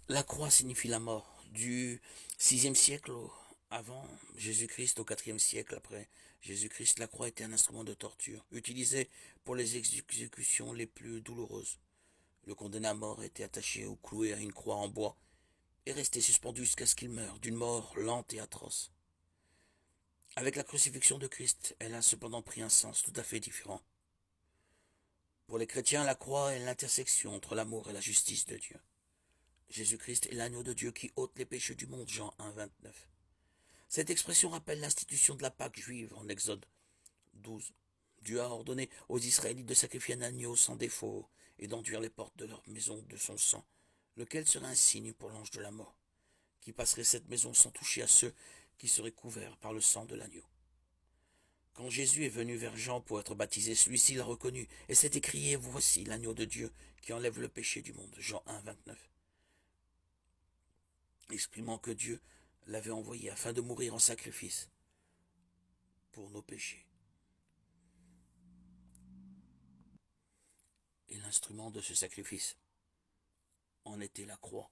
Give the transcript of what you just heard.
La croix signifie la mort. Du 6e siècle avant Jésus-Christ au 4e siècle après Jésus-Christ, la croix était un instrument de torture, utilisé pour les exécutions les plus douloureuses. Le condamné à mort était attaché ou cloué à une croix en bois et restait suspendu jusqu'à ce qu'il meure, d'une mort lente et atroce. Avec la crucifixion de Christ, elle a cependant pris un sens tout à fait différent. Pour les chrétiens, la croix est l'intersection entre l'amour et la justice de Dieu. Jésus-Christ est l'agneau de Dieu qui ôte les péchés du monde, Jean 1, 29. Cette expression rappelle l'institution de la Pâque juive en Exode 12. Dieu a ordonné aux Israélites de sacrifier un agneau sans défaut et d'enduire les portes de leur maison de son sang, lequel serait un signe pour l'ange de la mort, qui passerait cette maison sans toucher à ceux qui seraient couverts par le sang de l'agneau. Quand Jésus est venu vers Jean pour être baptisé, celui-ci l'a reconnu et s'est écrié: Voici l'agneau de Dieu qui enlève le péché du monde. Jean 1, 29. Exprimant que Dieu l'avait envoyé afin de mourir en sacrifice pour nos péchés. Et l'instrument de ce sacrifice en était la croix.